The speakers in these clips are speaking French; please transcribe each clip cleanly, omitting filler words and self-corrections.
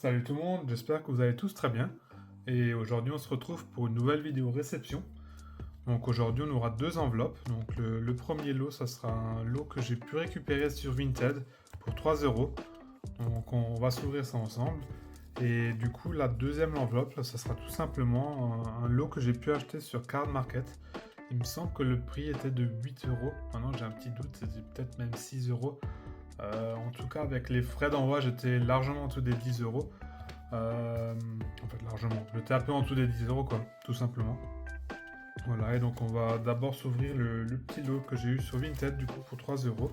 Salut tout le monde, j'espère que vous allez tous très bien. Et aujourd'hui on se retrouve pour une nouvelle vidéo réception. Donc aujourd'hui on aura deux enveloppes. Donc le premier lot, ça sera un lot que j'ai pu récupérer sur Vinted pour 3 euros. Donc on va s'ouvrir ça ensemble. Et du coup la deuxième enveloppe, là, ça sera tout simplement un lot que j'ai pu acheter sur Card Market. Il me semble que le prix était de 8 euros. Maintenant j'ai un petit doute, c'était peut-être même 6 euros. En tout cas avec les frais d'envoi j'étais largement en dessous des 10 euros. En fait, largement. J'étais un peu en dessous des 10 euros, quoi, tout simplement. Voilà, et donc on va d'abord s'ouvrir le petit lot que j'ai eu sur Vinted, du coup, pour 3 euros.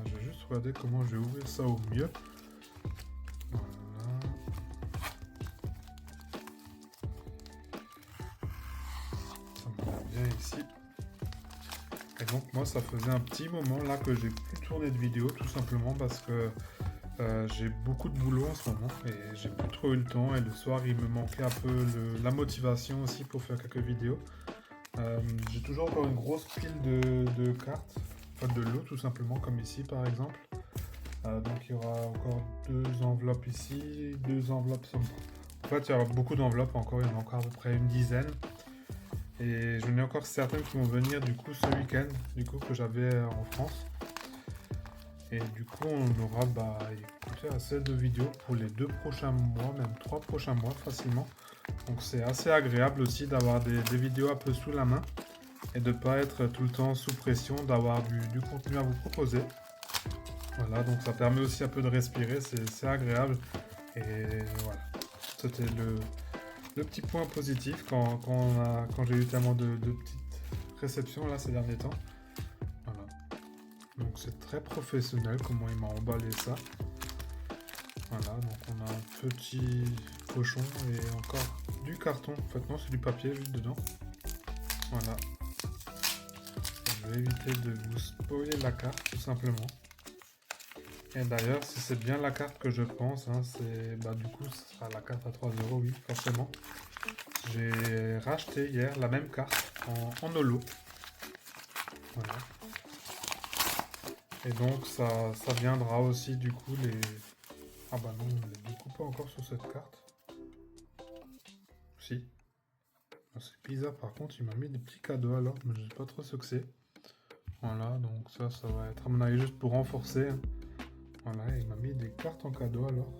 Je vais juste regarder comment je vais ouvrir ça au mieux. Voilà. Ça me va bien ici. Et donc, moi, ça faisait un petit moment là que j'ai plus tourné de vidéo, tout simplement parce que j'ai beaucoup de boulot en ce moment et j'ai plus trop eu le temps. Et le soir, il me manquait un peu la motivation aussi pour faire quelques vidéos. J'ai toujours encore une grosse pile de cartes, enfin de lots tout simplement, comme ici par exemple. Donc il y aura encore deux enveloppes ici, deux enveloppes. En fait, il y aura beaucoup d'enveloppes encore, il y en a encore à peu près une dizaine. Et j'en ai encore certaines qui vont venir du coup ce week-end, du coup que j'avais en France. Et du coup, on aura écoutez, assez de vidéos pour les 2 prochains mois, même 3 prochains mois facilement. Donc c'est assez agréable aussi d'avoir des vidéos un peu sous la main et de ne pas être tout le temps sous pression, d'avoir du contenu à vous proposer. Voilà, donc ça permet aussi un peu de respirer, c'est agréable. Et voilà, c'était le petit point positif quand j'ai eu tellement de petites réceptions là ces derniers temps. Voilà, donc c'est très professionnel comment il m'a emballé ça. Voilà, donc on a un petit cochon et encore du carton. En fait, non, c'est du papier juste dedans. Voilà. Je vais éviter de vous spoiler la carte tout simplement. Et d'ailleurs, si c'est bien la carte que je pense, hein, c'est du coup, ce sera la carte à 3 euros, oui, forcément. J'ai racheté hier la même carte en holo. Voilà. Et donc, ça viendra aussi du coup les. Ah bah non, les du coup pas encore sur cette carte. Si. Ah, c'est bizarre, par contre, il m'a mis des petits cadeaux alors, mais je sais pas trop ce que c'est. Voilà, donc ça va être à mon avis juste pour renforcer, hein. Voilà, il m'a mis des cartes en cadeau alors.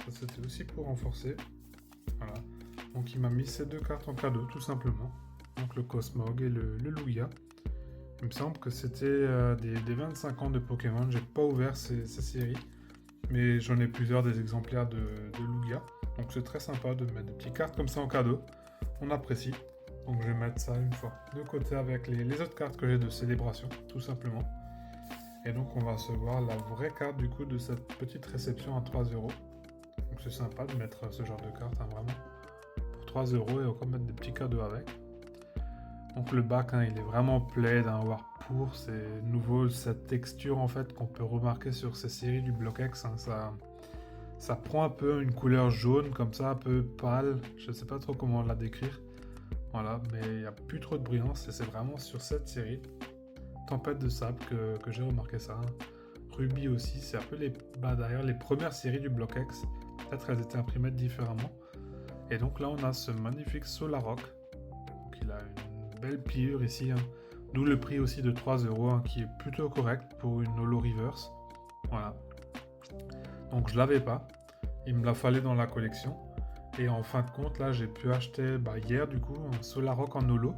Ça c'était aussi pour renforcer. Voilà. Donc il m'a mis ces deux cartes en cadeau tout simplement. Donc le Cosmog et le Lugia. Il me semble que c'était des 25 ans de Pokémon. J'ai pas ouvert ces séries. Mais j'en ai plusieurs des exemplaires de Lugia. Donc c'est très sympa de mettre des petites cartes comme ça en cadeau. On apprécie. Donc je vais mettre ça une fois de côté avec les autres cartes que j'ai de célébration, tout simplement. Et donc on va recevoir la vraie carte du coup de cette petite réception à 3 euros. Donc c'est sympa de mettre ce genre de carte, hein, vraiment. Pour 3 euros et encore mettre des petits cadeaux avec. Donc le bac, hein, il est vraiment plaid, un Warpur, c'est nouveau cette texture en fait qu'on peut remarquer sur ces séries du Block X, hein, ça prend un peu une couleur jaune comme ça, un peu pâle, je sais pas trop comment la décrire. Voilà, mais il n'y a plus trop de brillance et c'est vraiment sur cette série, Tempête de sable, que j'ai remarqué ça, hein. Ruby aussi, c'est un peu d'ailleurs les premières séries du Block X, peut-être elles étaient imprimées différemment. Et donc là on a ce magnifique Solarok, donc il a une belle pliure ici, hein. D'où le prix aussi de 3 euros, hein, qui est plutôt correct pour une Holo Reverse. Voilà. Donc je l'avais pas, il me l'a fallu dans la collection. Et en fin de compte, là j'ai pu acheter hier du coup un Solarok en Holo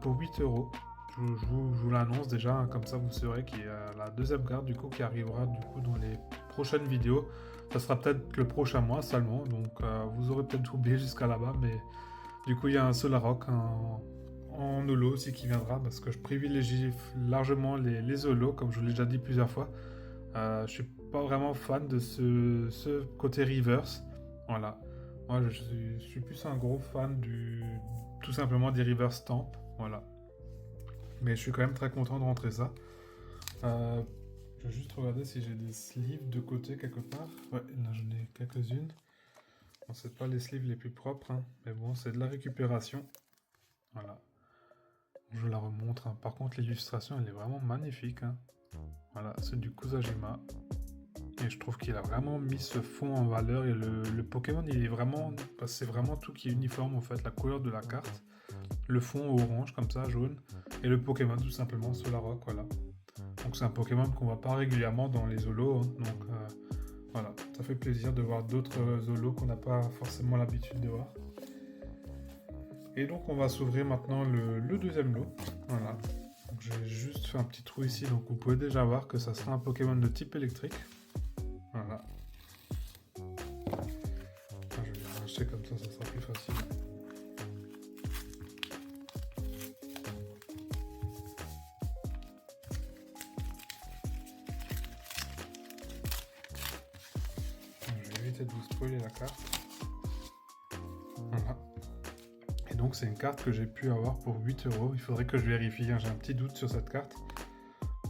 pour 8 euros. Je vous l'annonce déjà, hein, comme ça vous saurez qu'il y a la deuxième carte du coup qui arrivera du coup dans les prochaines vidéos. Ça sera peut-être le prochain mois seulement, donc vous aurez peut-être oublié jusqu'à là-bas, mais du coup il y a un Solarok en holo aussi qui viendra parce que je privilégie largement les holos, comme je vous l'ai déjà dit plusieurs fois. Je suis pas vraiment fan de ce côté reverse. Voilà. Moi je suis plus un gros fan tout simplement des reverse stamp. Voilà. Mais je suis quand même très content de rentrer ça. Je vais juste regarder si j'ai des sleeves de côté quelque part. Ouais, là j'en ai quelques-unes. Bon, c'est pas les sleeves les plus propres, hein, mais bon, c'est de la récupération. Voilà. Je vous la remontre, hein. Par contre, l'illustration, elle est vraiment magnifique, hein. Voilà, c'est du Kusajima. Et je trouve qu'il a vraiment mis ce fond en valeur. Et le Pokémon, il est vraiment, c'est vraiment tout qui est uniforme en fait. La couleur de la carte, le fond orange comme ça, jaune, et le Pokémon tout simplement Solrock, voilà. Donc c'est un Pokémon qu'on voit pas régulièrement dans les holos, hein. Donc voilà, ça fait plaisir de voir d'autres holos qu'on n'a pas forcément l'habitude de voir. Et donc on va s'ouvrir maintenant le deuxième lot. Voilà. J'ai juste fait un petit trou ici, donc vous pouvez déjà voir que ça sera un Pokémon de type électrique. Voilà. Je vais les racheter comme ça sera plus facile. Je vais éviter de vous spoiler la carte. Voilà. Et donc c'est une carte que j'ai pu avoir pour 8 €. Il faudrait que je vérifie, hein. J'ai un petit doute sur cette carte.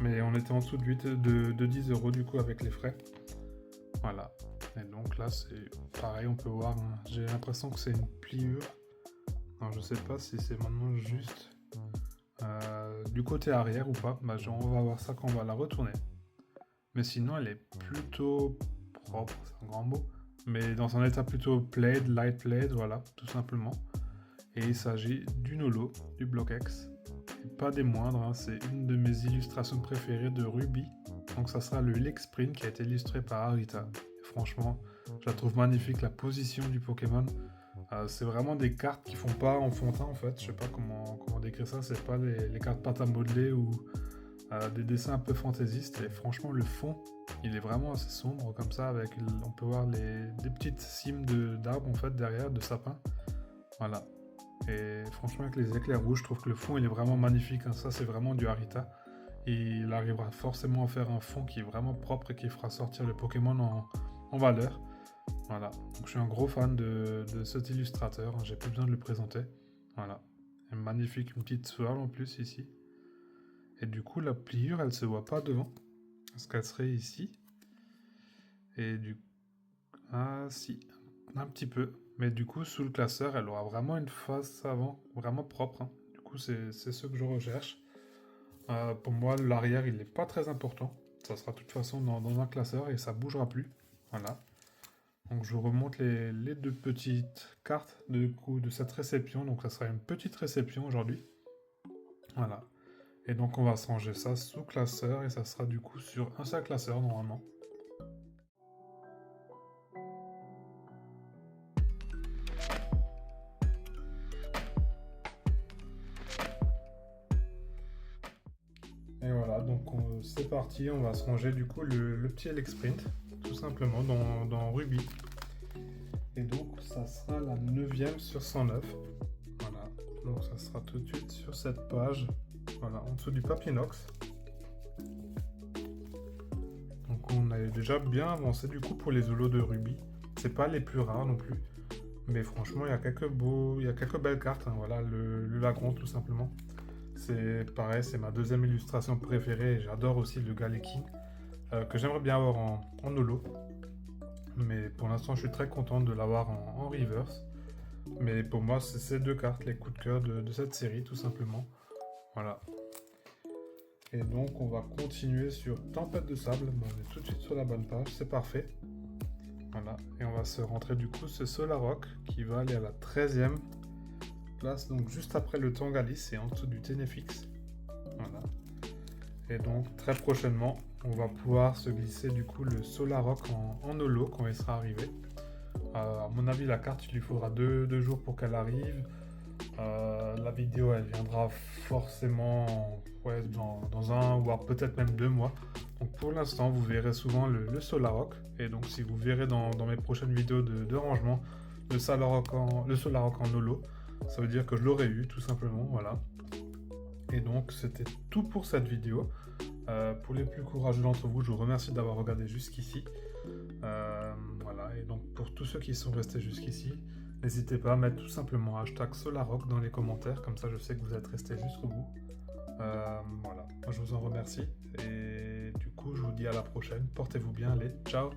Mais on était en dessous de 10 € du coup avec les frais. Voilà. Et donc là c'est pareil, on peut voir, hein. J'ai l'impression que c'est une pliure. Alors je sais pas si c'est maintenant juste du côté arrière ou pas. Bah, on va voir ça quand on va la retourner. Mais sinon elle est plutôt propre, c'est un grand mot. Mais dans un état plutôt plaid, light plaid, voilà, tout simplement. Et il s'agit d'une holo, du Block X. Et pas des moindres, hein, c'est une de mes illustrations préférées de Ruby. Donc ça sera le Lexprint qui a été illustré par Arita. Et franchement, je la trouve magnifique, la position du Pokémon. C'est vraiment des cartes qui font pas enfantin en fait. Je sais pas comment décrire ça, c'est pas les cartes pâte à modeler ou des dessins un peu fantaisistes. Et franchement, le fond, il est vraiment assez sombre comme ça, avec, on peut voir des petites cimes d'arbres en fait derrière, de sapins. Voilà. Et franchement, avec les éclairs rouges, je trouve que le fond il est vraiment magnifique, hein. Ça c'est vraiment du Arita. Et il arrivera forcément à faire un fond qui est vraiment propre et qui fera sortir le Pokémon en valeur. Voilà, donc je suis un gros fan de cet illustrateur, hein. J'ai plus besoin de le présenter. Voilà, et magnifique, une petite swirl en plus ici. Et du coup la pliure elle se voit pas devant, parce qu'elle serait ici. Et du ah si, un petit peu. Mais du coup sous le classeur elle aura vraiment une face avant vraiment propre, hein. Du coup c'est ce que je recherche. Pour moi l'arrière il n'est pas très important. Ça sera de toute façon dans un classeur et ça bougera plus. Voilà. Donc je vous remonte les deux petites cartes de cette réception. Donc ça sera une petite réception aujourd'hui. Voilà. Et donc on va se ranger ça sous classeur et ça sera du coup sur un seul classeur normalement. Et voilà, donc c'est parti, on va se ranger du coup le petit Lexprint, tout simplement dans Ruby. Et donc ça sera la 9e sur 109. Voilà, donc ça sera tout de suite sur cette page. Voilà, en dessous du papier inox. Donc on a déjà bien avancé du coup pour les holos de Ruby. C'est pas les plus rares non plus. Mais franchement, il y a quelques belles cartes, hein. Voilà, le Lagron tout simplement. C'est pareil, c'est ma deuxième illustration préférée. J'adore aussi le Galeki, que j'aimerais bien avoir en holo. Mais pour l'instant, je suis très content de l'avoir en reverse. Mais pour moi, c'est ces deux cartes, les coups de cœur de cette série, tout simplement. Voilà. Et donc, on va continuer sur Tempête de Sable. Bon, on est tout de suite sur la bonne page, c'est parfait. Voilà. Et on va se rentrer du coup ce Solrock qui va aller à la 13e place, donc juste après le Tangalis et en dessous du Ténéfix. Voilà. Et donc, très prochainement, on va pouvoir se glisser du coup le Solrock en holo quand il sera arrivé. À mon avis, la carte, il lui faudra deux jours pour qu'elle arrive. La vidéo, elle viendra forcément dans un, voire peut-être même 2 mois. Donc pour l'instant, vous verrez souvent le Solrock. Et donc si vous verrez dans mes prochaines vidéos de rangement le Solrock en holo, ça veut dire que je l'aurais eu, tout simplement. Voilà. Et donc c'était tout pour cette vidéo. Pour les plus courageux d'entre vous, je vous remercie d'avoir regardé jusqu'ici. Voilà, et donc pour tous ceux qui sont restés jusqu'ici, n'hésitez pas à mettre tout simplement hashtag Solrock dans les commentaires, comme ça je sais que vous êtes restés jusqu'au bout. Voilà, moi je vous en remercie, et du coup je vous dis à la prochaine, portez-vous bien, allez, ciao!